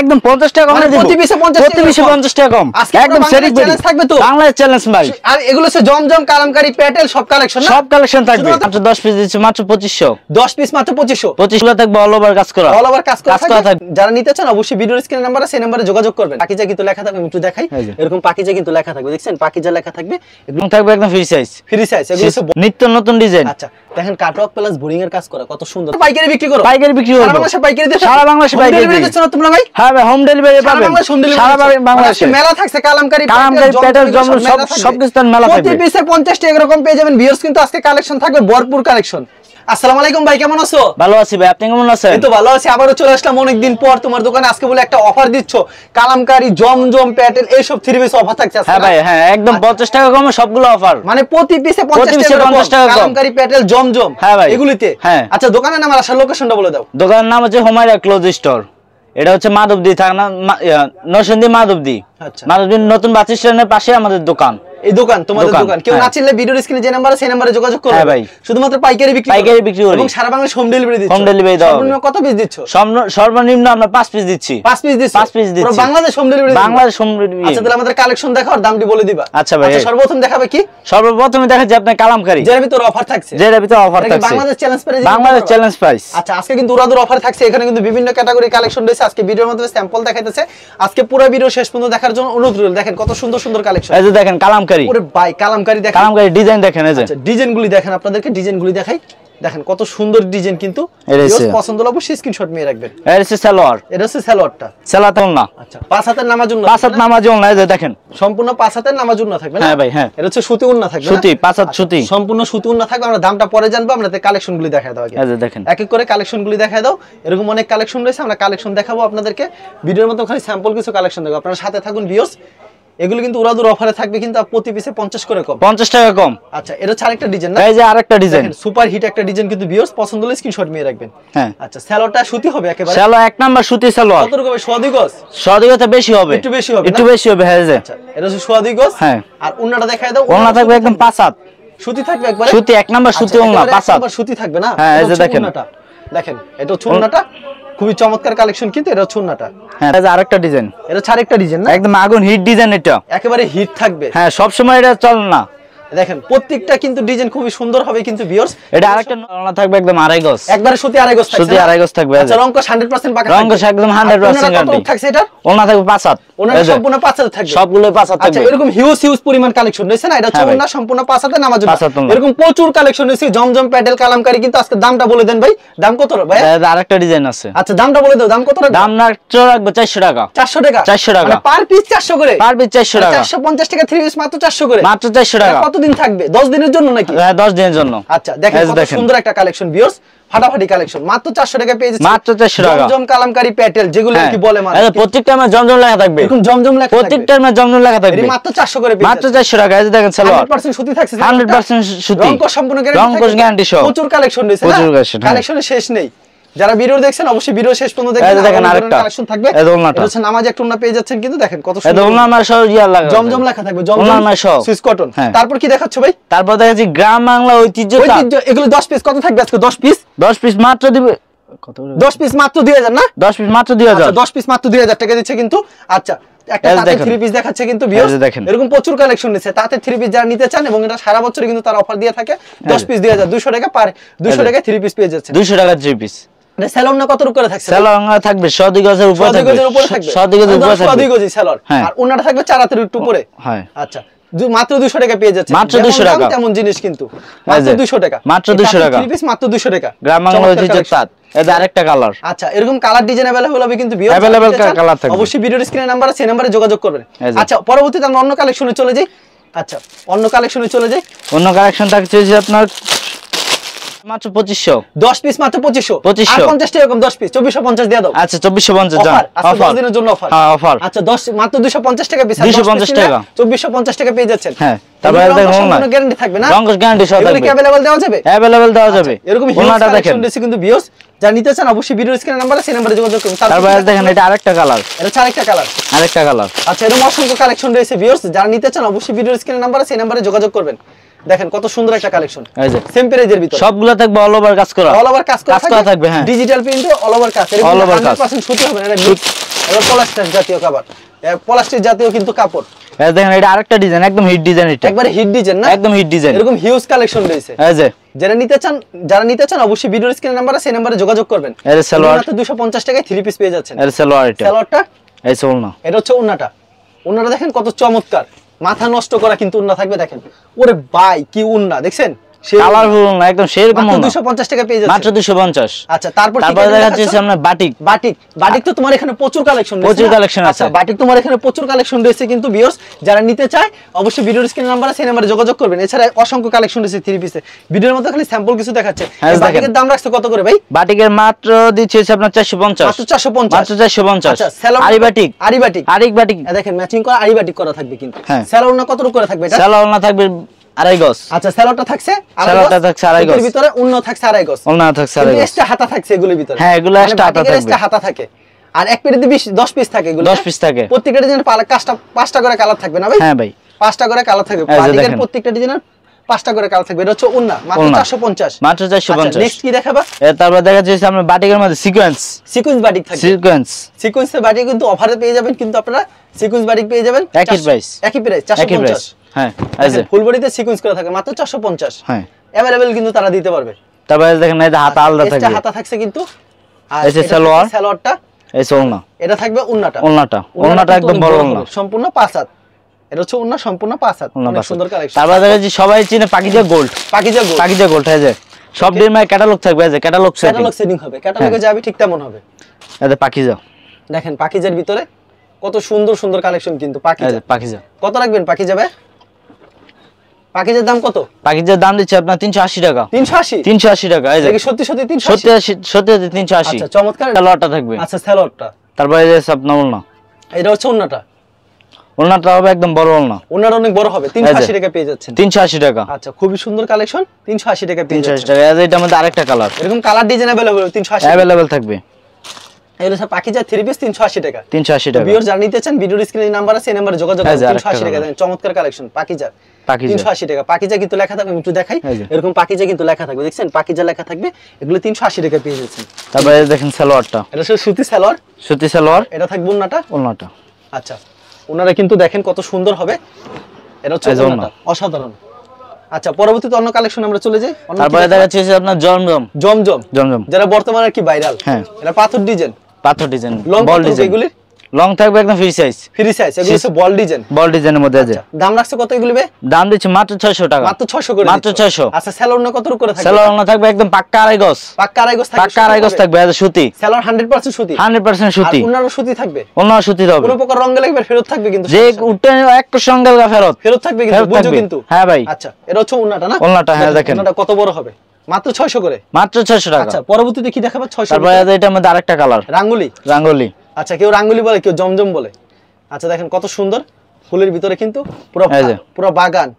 একদম 50 টাকা কম দিব। প্রতি পিসে 50 টাকা কম। একদম সেরিক চ্যালেঞ্জ থাকবে তো। বাংলাদেশ চ্যালেঞ্জ ভাই। আর এগুলো হচ্ছে জমজম, কালামকারী, প্যাটেল সব কালেকশন না? সব কালেকশন থাকবে। মাত্র 10 পিস দিচ্ছি মাত্র 2500। 10 পিস মাত্র 2500। 2500 থাকবে অল ওভার কাজ করা। অল ওভার কাজ করা থাকবে। থাকবে। যারা নিতে চান অবশ্যই ভিডিওর স্ক্রিনে নাম্বার আছে, সেই নম্বরে যোগাযোগ করবেন। পাকিজা কিন্তু লেখা থাকবে, আমি একটু দেখাই। এরকম পাকিজা কিন্তু লেখা থাকবে, দেখছেন পাকিজা লেখা থাকবে। এবং থাকবে একদম ফ্রি সাইজ। ফ্রি সাইজ, এগুলো সব নিত্য নতুন ডিজাইন। আচ্ছা দেখেন কাটওয়ার্ক প্লাস বোরিং এর কাজ করা কত সুন্দর। পাইকারি বিক্রি করো? পাইকারি বিক্রি করব। সারা বাংলাদেশে পাইকারি দিচ্ছ? সারা বাংলাদেশে পাইকারি দিচ্ছ না তোমরা ভাই? হ্যাঁ ভাই, হোম ডেলিভারি পাবেন। সারা বাংলাদেশে মেলা থাকছে, কালামকারী, প্যাটেল, জমজম সব কিছু মেলা থাকবে। প্রতি পিসে 50 টাকা এরকম পেয়ে যাবেন। ভিউয়ার্স কিন্তু আজকে কালেকশন থাকবে ভরপুর কালেকশন। আসসালামু আলাইকুম ভাই, কেমন আছো? ভালো আছি ভাই, আপনি কেমন আছেন? এই তো ভালো আছি। আবারো চলে আসলাম অনেকদিন পর তোমার দোকানে। আজকে বলে একটা অফার দিচ্ছ, কালামকারী, জমজম, প্যাটেল এইসব থ্রি পিস অফার থাকছে আজকে। হ্যাঁ ভাই, হ্যাঁ একদম 50 টাকা কমে সবগুলো অফার। মানে প্রতি পিসে 50 টাকা কম। কালামকারী, প্যাটেল, জমজম হ্যাঁ ভাই এগুলিতে। হ্যাঁ। আচ্ছা দোকানের নাম আর আসার লোকেশনটা বলে দাও। দোকানের নাম হচ্ছে হুমায়রা ক্লোথ স্টোর। এটা হচ্ছে মাধবদী থানা, নরসিংদী মাধবদী। আচ্ছা মাধবদী নতুন বাস স্ট্যান্ডের পাশে আমাদের দোকান। এই দোকান তোমাদের দোকান। কেউ না চিনলে ভিডিওর স্ক্রিনে যে নাম্বার আছে সেই নম্বরে যোগাযোগ করবে। হ্যাঁ ভাই, শুধুমাত্র পাইকারি বিক্রি করি এবং সারা বাংলাদেশে হোম ডেলিভারি দিচ্ছ। হোম ডেলিভারি দাও। সর্বনিম্ন কত পিস দিচ্ছ? সর্বনিম্ন আমরা 5 পিস দিচ্ছি। 5 পিস দিচ্ছ? 5 পিস দিচ্ছি। পুরো Bangladesh home delivery. Bangladesh home delivery. আচ্ছা তাহলে আমাদের কালেকশন দেখাও আর দামটি বলে দিবা। আচ্ছা ভাই। আচ্ছা সর্বপ্রথম দেখাবে কি? সর্বপ্রথমে দেখাচ্ছি আপনার কালামকারী, যেটার ভিতর অফার থাকছে। যেটার ভিতর অফার থাকছে Bangladesh challenge price. Bangladesh challenge price. আচ্ছা আজকে কিন্তু উড়াদুর অফার থাকছে। এখানে কিন্তু বিভিন্ন ক্যাটাগরি কালেকশন রয়েছে। আজকে ভিডিওর মধ্যে স্যাম্পল দেখাইতেছে। আজকে পুরো ভিডিও শেষ পর্যন্ত দেখার জন্য অনুরোধ রইল। দেখেন কত সুন্দর সুন্দর কালেকশন। এই যে দেখেন কালামকারী। ওরে ভাই কালামকারী দেখেন। কালামকারী ডিজাইন দেখেন এই যে। আচ্ছা ডিজাইনগুলি দেখেন, আপনাদেরকে ডিজাইনগুলি দেখাই। দেখেন কত সুন্দর ডিজাইন কিন্তু। পছন্দ হলে অবশ্যই স্ক্রিনশট নিয়ে রাখবেন। এটা হচ্ছে সালোয়ার। এটা হচ্ছে সালোয়ারটা। সালাত না। আচ্ছা পাঁচ হাতের নামাজ উন্না। পাঁচ হাত নামাজ উন্না, এই যে দেখেন সম্পূর্ণ পাঁচ হাতের নামাজ উন্না থাকবে না? হ্যাঁ ভাই হ্যাঁ। এটা হচ্ছে সুতি উন্না থাকবে। সুতি, পাঁচ হাত সুতি। সম্পূর্ণ সুতি উন্না থাকবে। আমরা দামটা পরে জানবো। আপনাদের কালেকশনগুলি দেখায় দাও আগে। এই যে দেখেন এক এক করে কালেকশনগুলি দেখায় দাও। এরকম অনেক কালেকশন রয়েছে, আমরা কালেকশন দেখাবো আপনাদেরকে। ভিডিওর মধ্যে খালি স্যাম্পল কিছু কালেকশন দেখাবো। আপনারা সাথে থাকুন ভিউয়ার্স। এগুলো কিন্তু উড়াদুর অফারে থাকবে, কিন্তু প্রতি পিসে 50 করে কম। 50 টাকা কম। আচ্ছা এটা হচ্ছে আরেকটা ডিজাইন না? এই যে আরেকটা ডিজাইন, সুপার হিট একটা ডিজাইন কিন্তু ভিউয়ার্স। পছন্দ হলে স্ক্রিনশট নিয়ে রাখবেন। হ্যাঁ আচ্ছা সালোয়ারটা সুতি হবে একেবারে। সালোয়ার এক নাম্বার সুতি সালোয়ার। কত রকমের সোয়াদি গজ? সোয়াদি গজ বেশি হবে, একটু বেশি হবে, একটু বেশি হবে। হ্যাঁ যে আচ্ছা এটা হচ্ছে সোয়াদি গজ। হ্যাঁ। আর ওন্নাটা দেখায় দাও। ওন্না থাকবে একদম পাঁচ হাত সুতি থাকবে একবারে। সুতি এক নাম্বার সুতি ওন্না পাঁচ হাত। সুতি থাকবে না? হ্যাঁ এই যে দেখেন। দেখেন এটা হচ্ছে ওন্নাটা। খুবই চমৎকার কালেকশন কিন্তু। এটা হচ্ছে ওন্নাটা। হ্যাঁ এই যে আরেকটা ডিজাইন। এটা হচ্ছে আরেকটা ডিজাইন না? একদম আগুন হিট ডিজাইন। এটা একেবারে হিট থাকবে। হ্যাঁ সব সময় এটা চলে না। দেখেন প্রত্যেকটা কিন্তু ডিজাইন খুবই সুন্দর হবে কিন্তু ভিউয়ার্স। এটা আরেকটা ওন্না থাকবে একদম আড়াই গজ। একবারে সুতি আড়াই গজ থাকবে। সুতি আড়াই গজ থাকবে। আচ্ছা রংকশ 100% পাকা। রংকশ একদম 100% গ্যারান্টি থাকছে। এটা ওন্না থাকবে পাঁচ হাত। ওন্না সম্পূর্ণ পাঁচ হাত থাকবে। সবগুলো পাঁচ হাত থাকবে। আচ্ছা এরকম হিউজ পরিমাণ কালেকশন রয়েছে না? এটা হচ্ছে ওন্না সম্পূর্ণ পাঁচ হাতে নামাজ উন্না। এরকম প্রচুর কালেকশন রয়েছে। জমজম, প্যাটেল, কালামকারী। কিন্তু আজকে দামটা বলে দেন ভাই। দাম কত ভাই? আরেকটা ডিজাইন আছে। আচ্ছা দামটা বলে দাও। দাম কত রাখবে? দাম না রাখবো 400 টাকা। 400 টাকা। 400 টাকা। মানে পার পিস 400 করে। পার পিস 400 টাকা। 450 টাকা থ্রি পিস মাত্র 400 করে। মাত্র 400 টাকা। কতদিন থাকবে? 10 দিনের জন্য নাকি? হ্যাঁ 10 দিনের জন্য। আচ্ছা দেখেন কত সুন্দর একটা কালেকশন ভিউয়ার্স। ফাটাফাটি কালেকশন। মাত্র 400 টাকা পেয়ে যাচ্ছে। মাত্র 400 টাকা। জমজম, কালামকারী, প্যাটেল যেগুলো কি বলে মানে। এই প্রত্যেকটা মে জমজম লেখা থাকবে। এরকম জমজম লেখা থাকবে। প্রত্যেকটা মে জমজম লেখা থাকবে। মাত্র 400 করে পেয়ে মাত্র 400 টাকা। এই যে দেখেন সালোয়ার 100% সুতি থাকছে। 100% সুতি। রংকশ সম্পূর্ণ গ্যারান্টি। রংকশ গ্যারান্টি সহ প্রচুর কালেকশন রয়েছে। প্রচুর কালেকশন। কালেকশনের শেষ নেই। যারা ভিডিও দেখছেন অবশ্যই ভিডিও শেষ পর্যন্ত দেখবেন। এই দেখেন আরেকটা কালেকশন থাকবে। এটা হচ্ছে নামাজ একটা ওন্না পেয়ে যাচ্ছেন কিন্তু। দেখেন কত সুন্দর। এটা ওন্না আমার সহ ইয়া লাগা জমজম লেখা থাকবে। জমজম সুইস কটন। তারপর কি দেখাচ্ছ ভাই? তারপর দেখাচ্ছি গ্রাম বাংলা ঐতিহ্য। এগুলো 10 পিস কত থাকবে আজকে? 10 পিস। 10 পিস মাত্র দিবে কত? 10 পিস মাত্র 2000 না? 10 পিস মাত্র 2000। 10 পিস মাত্র 2000 টাকা দিচ্ছে কিন্তু। আচ্ছা একটা তাতে থ্রি পিস দেখাচ্ছে কিন্তু ভিউয়ার্স। এরকম প্রচুর কালেকশন আছে। তাতে থ্রি পিস যারা নিতে চান এবং এটা সারা বছর কিন্তু তার অফার দিয়ে থাকে। 10 পিস 2000, 200 টাকা পার। 200 টাকা থ্রি পিস পেয়ে যাচ্ছে। 200 টাকা থ্রি পিস। এটা সেলর না কত করে থাকছে? সেলর থাকবে 100 গজের উপরে থাকবে। 100 উপরে থাকবে। 100 গজের উপরে থাকবে। 100 গজি সেলর। আর ওন্নাটা থাকবে 4 হাতের একটু উপরে। হ্যাঁ আচ্ছা মাত্র 200 টাকা পেয়ে যাচ্ছে। মাত্র 200 টাকা। তেমন জিনিস কিন্তু মাত্র 200 টাকা। মাত্র 200 টাকা। থ্রি পিস মাত্র 200 টাকা। গ্রাম বাংলা ঐতিহ্য তাঁত। এটা আরেকটা কালার। আচ্ছা এরকম কালার ডিজাইন अवेलेबल হবে কিন্তু ভিউয়ার্স। अवेलेबल কালার থাকবে। অবশ্যই ভিডিওর স্ক্রিনে নাম্বার আছে, সেই নম্বরে যোগাযোগ করবেন। আচ্ছা পরবর্তীতে আমরা অন্য কালেকশনে চলে যাই। আচ্ছা অন্য কালেকশনে চলে যাই। অন্য কালেকশন থাকছে যে আপনার মাত্র 2500। 10 পিস মাত্র 2500। আর 50 টাকা কম 10 পিস 2450 দিয়ে দাও। আচ্ছা 2450 জান। অফার দিনের জন্য অফার। হ্যাঁ অফার। আচ্ছা 10 মাত্র 250 টাকা পিস। 250 টাকা। 2450 টাকা পেয়ে যাচ্ছেন। হ্যাঁ তারপরে দেখুন না গ্যারান্টি থাকবে না? রংকশ গ্যারান্টি সহ থাকবে। এগুলো কি अवेलेबल দেওয়া যাবে? अवेलेबल দেওয়া যাবে। এরকম ওনাটা দেখেন কিন্তু ভিউয়ার্স যারা নিতে চান অবশ্যই ভিডিওর স্ক্রিনে নাম্বার আছে, সেই নম্বরে যোগাযোগ করুন। তারপরে দেখেন এটা আরেকটা কালার। এটা আরেকটা কালার। আরেকটা কালার। আচ্ছা এরকম অসংখ্য কালেকশন রয়েছে ভিউয়ার্স। যারা নিতে চান অবশ্যই ভিডিওর স্ক্রিনে নাম্বার আছে, সেই নম্বরে যোগাযোগ করবেন। দেখেন কত সুন্দর একটা কালেকশন। এই যে সেম প্রাইজের ভিতর সবগুলো থাকবে অল ওভার কাজ করা। অল ওভার কাজ করা থাকবে। হ্যাঁ ডিজিটাল প্রিন্ট অল ওভার কাজ। অল ওভার কাজ 100% সুতি হবে না? এটা পলাস্টার জাতীয় কাপড়, পলাস্টার জাতীয় কিন্তু কাপড়। এই দেখেন এটা আরেকটা ডিজাইন, একদম হিট ডিজাইন, এটা একবারে হিট ডিজাইন না, একদম হিট ডিজাইন, এরকম হিউজ কালেকশন রয়েছে। এই যে যারা নিতে চান অবশ্যই ভিডিওর স্ক্রিনে নাম্বার আছে, সেই নম্বরে যোগাযোগ করবেন। এর সালোয়ার মাত্র 250 টাকায় 3 পিস পেয়ে যাচ্ছেন। এর সালোয়ার, এটা সালোয়ারটা এই ওড়না, এটা হচ্ছে ওড়নাটা। ওড়নাটা দেখেন কত চমৎকার, মাথা নষ্ট করা কিন্তু ওড়না থাকবে। দেখেন ওরে ভাই কি ওড়না দেখছেন, কালারফুল না একদম সেরকম না, 250 টাকা পেয়ে যাচ্ছে, মাত্র 250। আচ্ছা তারপর দেখাচ্ছি আমরা বাটিক। বাটিক তো তোমার এখানে প্রচুর কালেকশন রয়েছে, প্রচুর কালেকশন আছে। আচ্ছা বাটিক তোমার এখানে প্রচুর কালেকশন রয়েছে কিন্তু ভিউয়ার্স যারা নিতে চায় অবশ্যই ভিডিওর স্ক্রিনে নাম্বার আছে, সেই নম্বরে যোগাযোগ করবেন। এছাড়া অসংখ্য কালেকশন রয়েছে 3 পিসে, ভিডিওর মধ্যে খালি স্যাম্পল কিছু দেখাচ্ছে। বাটিকের দাম রাখছে কত করে ভাই? বাটিকের মাত্র দিচ্ছে আপনার 450, মাত্র 450, মাত্র 450। আচ্ছা আরি বাটিক দেখেন ম্যাচিং করা আরি বাটিক করা থাকবে কিন্তু। সেলর না কত করে থাকবে? এটা সেলর না থাকবে 2.5 গজ। আচ্ছা সেলরটা থাকছে 2.5 গজ, এর ভিতরে অন্য থাকছে 2.5 গজ, অন্য থাকছে 2.5 গজ, এক্সট্রা হাতা থাকছে এগুলোর ভিতরে। হ্যাঁ এগুলো এক্সট্রা হাতা থাকবে, এক্সট্রা হাতা থাকে। আর এক পেটিতে 10 পিস থাকে, এগুলো 10 পিস থাকে। প্রত্যেকটা ডিজাইনের কাজটা 5টা করে কালার থাকবে না ভাই? হ্যাঁ ভাই 5টা করে কালার থাকবে, বাটিকের প্রত্যেকটা ডিজাইনের 5টা করে কালার থাকবে। এটা হচ্ছে ওন্না, মাত্র 450, মাত্র 450। নেক্সট কি দেখাবা? তারপর দেখাচ্ছি আমরা বাটিকের মধ্যে সিকোয়েন্স বাটিক থাকবে, সিকোয়েন্সের বাটিক কিন্তু অফারে পেয়ে যাবেন, কিন্তু আপনারা সিকোয়েন্স বাটিক পেয়ে যাবেন একই প্রাইস 450। হ্যাঁ এই যে ফুল বডিতে সিকোয়েন্স করা থাকে মাত্র 450। হ্যাঁ अवेलेबल কিন্তু তারা দিতে পারবে। তারপরে দেখেন এই হাতা আলাদা থাকবে, এক্সট্রা হাতা থাকছে কিন্তু। আর এই যে সালোয়ারটা এই ওড়না, এটা থাকবে ওড়নাটা, ওড়নাটা একদম বড় ওড়না, সম্পূর্ণ 5 হাত। এটা হচ্ছে ওড়না সম্পূর্ণ 5 হাত, অনেক সুন্দর কালেকশন। তারপরে দেখাচ্ছি সবাই চিনে পাকিজা গোল্ড, পাকিজা গোল্ড। এই যে সব ডিজাইনের ক্যাটালগ থাকবে, এই যে ক্যাটালগ সেটিং হবে, ক্যাটালগে যাবে ঠিক তেমন হবে। এই যে পাকিজা দেখেন পাকিজার ভিতরে কত সুন্দর সুন্দর কালেকশন কিন্তু। পাকিজা কত রাখবেন? পাকিজার দাম কত? পাকিজার দাম দিচ্ছে আপনার 380 টাকা। 380 টাকা। এই যে সত্যি 380। আচ্ছা চমৎকার সালোয়ারটা থাকবে। আচ্ছা সালোয়ারটা, তারপরে এই যে আপনার ওড়না, এটা হচ্ছে ওড়নাটা হবে একদম বড় ওড়না, ওড়নাটা অনেক বড় হবে। 380 টাকা পেয়ে যাচ্ছেন। 380 টাকা। আচ্ছা খুবই সুন্দর কালেকশন, 380 টাকা পেয়ে যাচ্ছেন। 380 টাকা। এই যে এটা আমাদের আরেকটা কালার, এরকম কালার ডিজাইন अवेलेबल 380 अवेलेबल থাকবে। এগুলো সব পাকিজা 3 পিস 380 টাকা। 380 টাকা। ভিউয়ার জানিয়ে দিতেছেন ভিডিওর স্ক্রিনে নাম্বার আছে, এই নম্বরে যোগাযোগ করুন। 380 টাকা দেন, চমৎকার কালেকশন পাকিজা 380 টাকা। পাকিজা কিন্তু লেখা থাকবে, একটু দেখাই, এরকম পাকিজা কিন্তু লেখা থাকবে, দেখছেন পাকিজা লেখা থাকবে, এগুলো 380 টাকা পেয়ে যাচ্ছেন। তারপরে দেখেন সালোয়ারটা, এটা সুতি সালোয়ার, এটা থাকবে ওন্নাটা। আচ্ছা ওনারা কিন্তু দেখেন কত সুন্দর হবে, এটা হচ্ছে ওন্নাটা অসাধারণ। আচ্ছা পরবর্তীতে অন্য কালেকশন আমরা চলে যাই। তারপরে দেখাচ্ছি আপনার জমজম, যারা বর্তমানে কি ভাইরাল। হ্যাঁ এটা পাথর ডিজাইন, বল ডিজাইন, এগুলি লং থাকবে একদম ফ্রি সাইজ, এগুলো হচ্ছে বল ডিজাইনের মধ্যে আছে। দাম রাখছে কত এগুলো? দাম দিচ্ছে মাত্র 600 টাকা, মাত্র 600 করে, মাত্র 600। আচ্ছা সেলর না কত করে থাকবে? সেলর না থাকবে একদম পাক্কা 2.5 গজ, পাক্কা 2.5 গজ থাকবে। এটা সুতি, সেলর 100% সুতি, 100% সুতি। আর ওনারও সুতি থাকবে, ওনারও সুতি হবে, কোনো প্রকার রং গেলে ফেরত থাকবে কিন্তু, যে উঠে এক সঙ্গে ফেরত থাকবে কিন্তু, বুঝো কিন্তু। হ্যাঁ ভাই। আচ্ছা এটা হচ্ছে ওন্নাটা না, ওন্নাটা হ্যাঁ দেখেন ওন্নাটা কত বড় হবে, মাত্র 600 করে, মাত্র 600 টাকা। আচ্ছা পরবর্তীতে কি দেখাবে? 600। তারপরে এটার মধ্যে আরেকটা কালার, রাঙ্গুলি। আচ্ছা কেউ রাঙ্গুলি বলে, কেউ জমজম বলে। আচ্ছা দেখেন কত সুন্দর, ফুলের ভিতরে কিন্তু পুরো বাগান,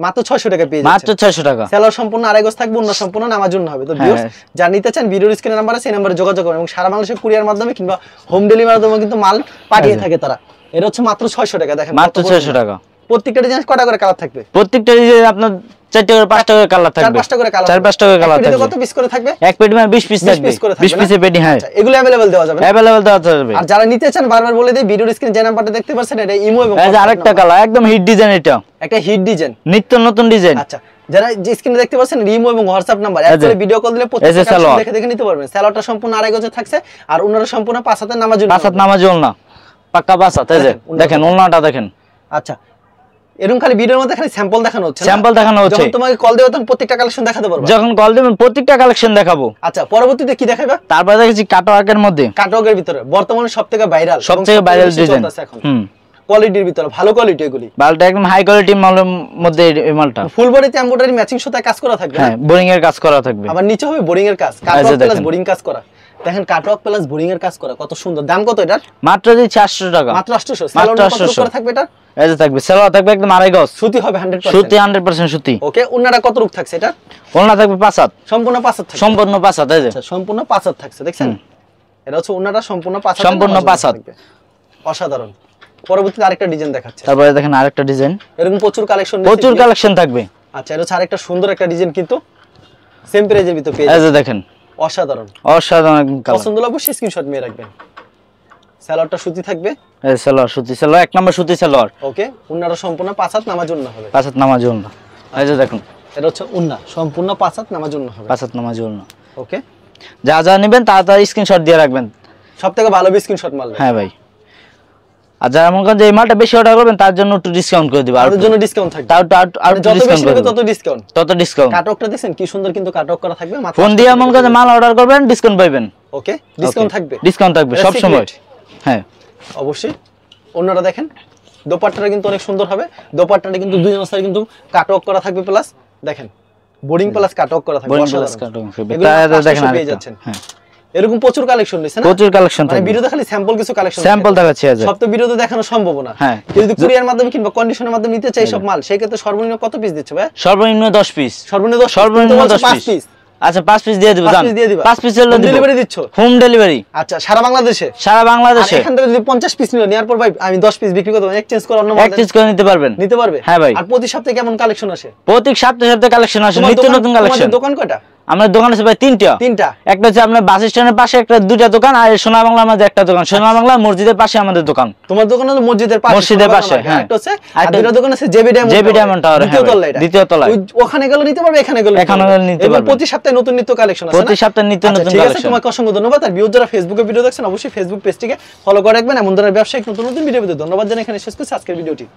মাত্র 600 টাকা পেয়ে যাচ্ছে, মাত্র 600 টাকা। সেলর সম্পূর্ণ 2.5 গজ থাকবে, অন্য সম্পূর্ণ নামার জন্য হবে। তো ভিউয়ার্স যারা নিতে চান ভিডিওর স্ক্রিনে নাম্বার আছে, সেই নম্বরে যোগাযোগ করুন, এবং সারা বাংলাদেশে কুরিয়ার মাধ্যমে কিংবা হোম ডেলিভারির মাধ্যমে কিন্তু মাল পাঠিয়ে থাকে তারা। এটা হচ্ছে মাত্র 600 টাকা। দেখেন মাত্র 600 টাকা। প্রত্যেকটা ডিজাইন কয়টা করে কালার থাকবে? প্রত্যেকটা ডিজাইন আপনার 4টা করে 5টা করে কালার থাকবে, 4-5টা করে কালার, 4-5টা করে কালার থাকবে। কত পিস করে থাকবে? এক পেটি মানে 20 পিস থাকবে, 20 পিসের পেটি। হ্যাঁ এগুলো अवेलेबल দেওয়া যাবে, अवेलेबल দেওয়া যাবে। আর যারা নিতে চান বারবার বলে দেই, ভিডিওর স্ক্রিনে যে নাম্বারটা দেখতে পাচ্ছেন এটা ইমো এবং এই যে আরেকটা কালার, একদম হিট ডিজাইন, এটা একটা হিট ডিজাইন, নিত্য নতুন ডিজাইন। আচ্ছা যারা যে স্ক্রিনে দেখতে পাচ্ছেন ইমো এবং হোয়াটসঅ্যাপ নাম্বার, একবারে ভিডিও কল দিলে প্রত্যেকটা দেখে নিতে পারবেন। সালোয়ারটা সম্পূর্ণ 2.5 গজে থাকছে, আর ওনারা সম্পূর্ণ 5 হাতের নামাজ, 5 হাত নামাজ ওলনা, পাক্কা 5 হাত। এই যে দেখেন ওলনাটা দেখেন। আচ্ছা এরকম খালি ভিডিওর মধ্যে খালি স্যাম্পল দেখানো হচ্ছে, স্যাম্পল দেখানো হচ্ছে। যখন তোমাকে কল দেব তখন প্রত্যেকটা কালেকশন দেখাতে পারবো, যখন কল দিবেন প্রত্যেকটা কালেকশন দেখাবো। আচ্ছা পরবর্তীতে কি দেখাবে? তারপরে দেখেছি কাটওয়ার্কের মধ্যে, কাটওয়ার্কের ভিতরে বর্তমানে সবথেকে ভাইরাল ডিজাইন এখন, কোয়ালিটির ভিতরে ভালো কোয়ালিটি, এগুলি মালটা একদম হাই কোয়ালিটি মালের মধ্যে। এই মালটা ফুল বডিতে এমব্রয়ডারি ম্যাচিং সুতায় কাজ করা থাকবে, হ্যাঁ বোরিং এর কাজ করা থাকবে, আবার নিচে হবে বোরিং এর কাজ, কাটওয়ার্ক প্লাস বোরিং কাজ করা। দেখেন কাটওয়ার্ক প্লাস বোরিং এর কাজ করা কত সুন্দর। দাম কত এটার? মাত্র 800 টাকা, মাত্র 800। সালোয়ার কত করে থাকবে এটা? এই যে থাকবে সালোয়ার থাকবে একদম 2.5 গজ, সুতি হবে 100%, সুতি 100% সুতি। ওকে ওন্নাটা কত রূপ থাকছে এটা? ওন্না থাকবে 5 হাত, সম্পূর্ণ 5 হাত থাকবে, সম্পূর্ণ 5 হাত। এই যে আচ্ছা সম্পূর্ণ 5 হাত থাকছে, দেখছেন এটা হচ্ছে ওন্নাটা সম্পূর্ণ 5 হাত, সম্পূর্ণ 5 হাত, অসাধারণ। পরবর্তীতে আরেকটা ডিজাইন দেখাচ্ছে, তারপরে দেখেন আরেকটা ডিজাইন, এরকম প্রচুর কালেকশন থাকবে। আচ্ছা এটা হচ্ছে আরেকটা সুন্দর একটা ডিজাইন, কিন্তু সেম প্রাইজের ভিতর পেয়ে যাবেন। এই যে দেখেন অসাধারণ, অসাধারণ কালার। পছন্দ হলে অবশ্যই স্ক্রিনশট নিয়ে রাখবেন। সালোয়ারটা সুতি থাকবে, এই সালোয়ার সুতি সালোয়ার, এক নাম্বার সুতি সালোয়ার। ওকে, উন্নাটা সম্পূর্ণ 5 হাত নামার জন্য হবে। 5 হাত নামার জন্য, এই যে দেখুন এটা হচ্ছে উন্না সম্পূর্ণ 5 হাত নামার জন্য হবে। 5 হাত নামার জন্য। ওকে, যা যা নেবেন তাড়াতাড়ি স্ক্রিনশট দিয়ে রাখবেন। সবথেকে ভালো স্ক্রিনশট মারলে। হ্যাঁ ভাই, আর যারা মনে করেন যে এই মালটা বেশি অর্ডার করবেন তার জন্য একটু ডিসকাউন্ট করে দিব, তার জন্য ডিসকাউন্ট থাকবে, আর যত বেশি নেবে তত ডিসকাউন্ট, তত ডিসকাউন্ট। কাটওয়ার্কটা দেখেন কি সুন্দর কিন্তু কাটওয়ার্ক করা থাকবে। ফোন দিয়ে মনে করেন মাল অর্ডার করবেন ডিসকাউন্ট পাবেন। ওকে, ডিসকাউন্ট থাকবে, ডিসকাউন্ট থাকবে সব সময়। হ্যাঁ অবশ্যই। অন্যটা দেখেন, দোপাট্টাটা কিন্তু অনেক সুন্দর হবে। দোপাট্টাটা কিন্তু দুই অবস্থায় কিন্তু কাটওয়ার্ক করা থাকবে, প্লাস দেখেন বোর্ডিং প্লাস কাটওয়ার্ক করা থাকবে। দেখেন পেয়ে যাচ্ছেন। হ্যাঁ, এরকম প্রচুর কালেকশন নিছে না, প্রচুর কালেকশন থাকে। ভিডিওতে খালি স্যাম্পল কিছু কালেকশন স্যাম্পল দেখাচ্ছি, সব তো ভিডিওতে দেখানো সম্ভব না। হ্যাঁ, যদি কুরিয়ার মাধ্যমে কিংবা কন্ডিশনের মাধ্যমে নিতে চাই সব মাল, সেই ক্ষেত্রে সর্বনিম্ন কত পিস দিচ্ছে ভাই? সর্বনিম্ন 10 পিস। সর্বনিম্ন 10 পিস। আচ্ছা 5 পিস দিয়ে দিব, জান 5 পিস এর ডেলিভারি দিচ্ছ? Home delivery. আচ্ছা, সারা বাংলাদেশে? সারা বাংলাদেশে। এখান থেকে যদি 50 পিস নিলো, নেয়ার পর ভাই আমি 10 পিস বিক্রি করতে পারবো, এক্সচেঞ্জ করে অন্য মাল এক্সচেঞ্জ করে নিতে পারবেন। নিতে পারবে? হ্যাঁ ভাই। আর প্রতি সপ্তাহে কেমন কালেকশন আসে? প্রতি সপ্তাহে কালেকশন আসে, নিত্য নতুন কালেকশন। তোমাদের দোকান কয়টা? আমাদের দোকান আছে ভাই তিনটা। একটা হচ্ছে আপনার বাস স্ট্যান্ডের পাশে একটা, দুইটা দোকান, আর সোনা বাংলা আমাদের একটা দোকান। সোনা বাংলা মসজিদের পাশে আমাদের দোকান। তোমার দোকান হলো মসজিদের পাশে? মসজিদের পাশে, হ্যাঁ। একটা হচ্ছে, আর দুইটা দোকান আছে জেবি ডায়মন্ড টাওয়ার, দ্বিতীয় তলায়। দ্বিতীয় তলায়। ওখানে গেলে নিতে পারবে, এখানে গেলে নিতে পারবে। প্রতি সপ্তাহে নতুন নিত্য কালেকশন আছে, প্রতি সপ্তাহে নিত্য নতুন কালেকশন। কালেকশন। তোমাকে অসংখ্য ধন্যবাদ। আর ভিউয়ার যারা ফেসবুকে ভিডিও দেখছেন অবশ্যই ফেসবুক পেজটিকে ফলো করে রাখবেন। এমন ধরনের ব্যবসায়িক নতুন নতুন ভিডিও পেতে ধন্যবাদ জানাই এখানে শেষ করছি আজকের ভিডিওটি।